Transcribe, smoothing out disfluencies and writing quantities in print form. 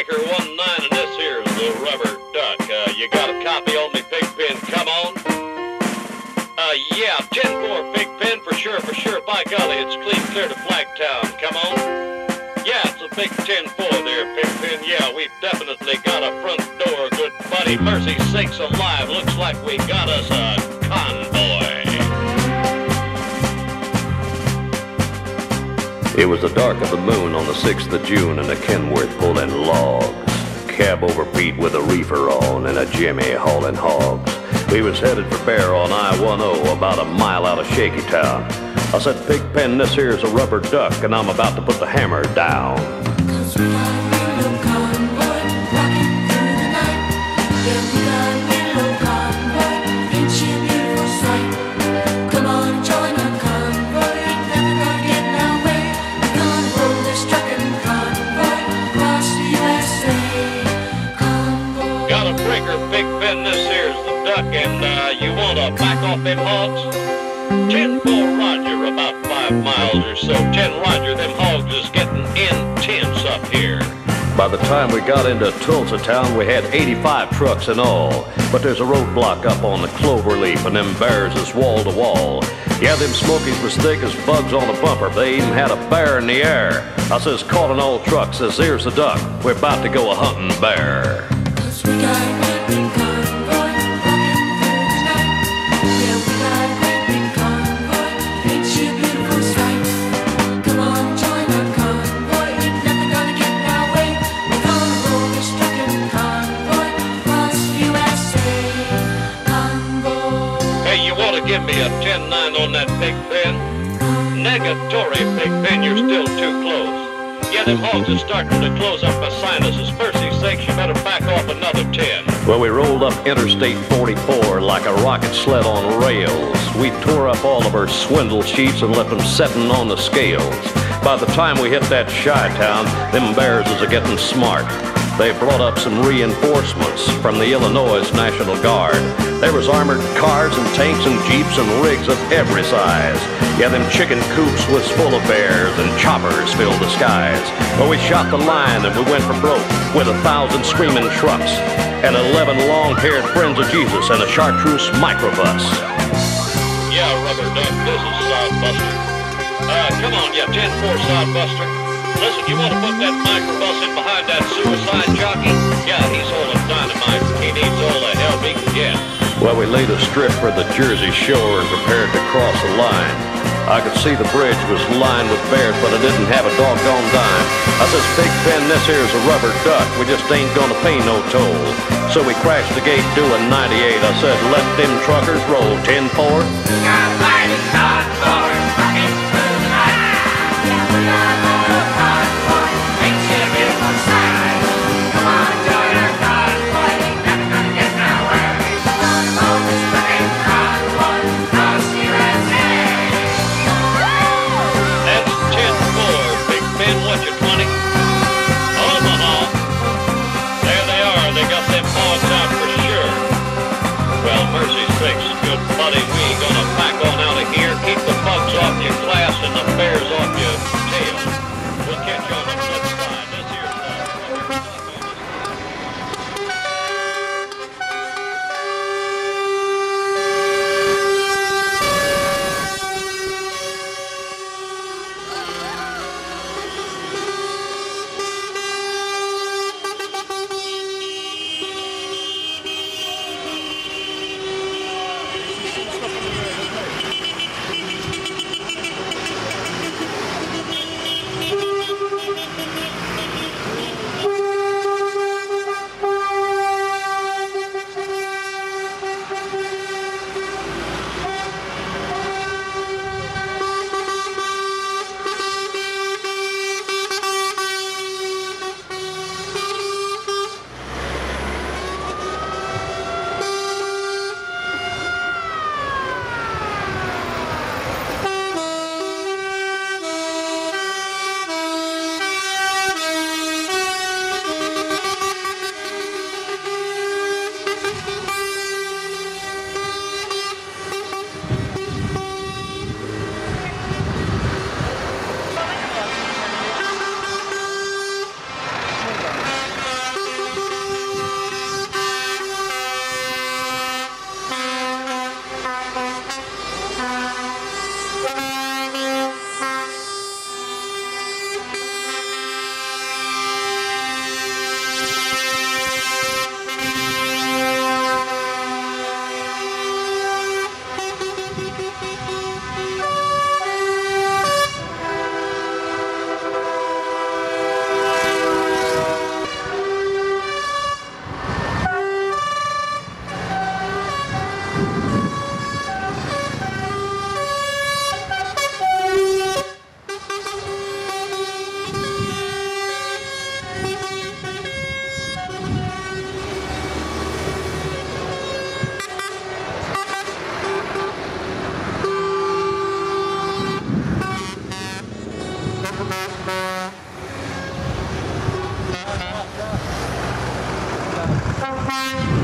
Breaker 19, and this here's the Rubber Duck. You got a copy on me, Pigpen? Come on. Yeah, 10-4 Pigpen, for sure. By golly, it's clean clear to Flagtown. Come on. Yeah, it's a big 10-4 there, Pigpen. Yeah, we've definitely got a front door, good buddy. Mercy sakes alive, looks like we got us a convoy. It was the dark of the moon on the 6th of June, and the Kenworth pulling logs. Cab overbeat with a reefer on, and a Jimmy hauling hogs. We was headed for Bear on I-10, about a mile out of Shaky Town. I said, Pigpen, this here's a Rubber Duck, and I'm about to put the hammer down. Cause we got a little convoy rocking through the night. Yeah, we got a little convoy, ain't she a beautiful sight? Come on, join our convoy, ain't nothing gonna get in our way. We're gonna roll this truckin' convoy across the USA. Convoy. Got a breaker, Pigpen, this here's the Duck, and you wanna back off them hogs? 10-4 Roger, about 5 miles or so. 10 Roger, them hogs is getting intense up here. By the time we got into Tulsa town, we had 85 trucks in all. But there's a roadblock up on the Cloverleaf, and them bears is wall to wall. Yeah, them smokies was thick as bugs on a bumper. They even had a bear in the air. I says, call an old truck, says, here's the Duck. We're about to go a hunting bear. Cause we got a great big convoy rocking through the night. Yeah, we got a great big convoy, ain't she a beautiful sight? Come on, join our convoy, ain't nothing gonna get in our way. We're gonna roll this truckin' convoy across the USA. Convoy. Hey, you wanna give me a 10-9 on that Pigpen? Negatory, Pigpen, you're still too close. Yeah, them hogs are starting to close up my sinuses. Mercy's sakes, you better back off another 10. Well, we rolled up Interstate 44 like a rocket sled on rails. We tore up all of our swindle sheets and left them setting on the scales. By the time we hit that Chi-town, them bears is a-getting smart. They brought up some reinforcements from the Illinois National Guard. There was armored cars and tanks and jeeps and rigs of every size. Yeah, them chicken coops was full of bears and choppers filled the skies. But we shot the line and we went for broke with 1,000 screaming trucks and 11 long-haired friends of Jesus and a chartreuse microbus. Yeah, Rubber Duck, this is Sodbuster. Come on, yeah, 10-4 Sodbuster. Listen, you want to put that microbus in behind that suicide jockey? Yeah, he's hauling dynamite. He needs all the help he can get. Well, we laid a strip for the Jersey Shore and prepared to cross the line. I could see the bridge was lined with bears, but I didn't have a doggone dime. I says, Pigpen, this here's a Rubber Duck. We just ain't gonna pay no toll. So we crashed the gate doing 98. I said, let them truckers roll 10-4. Mercy sakes, good buddy, we ain't gonna back on out of here. Keep the Convoy.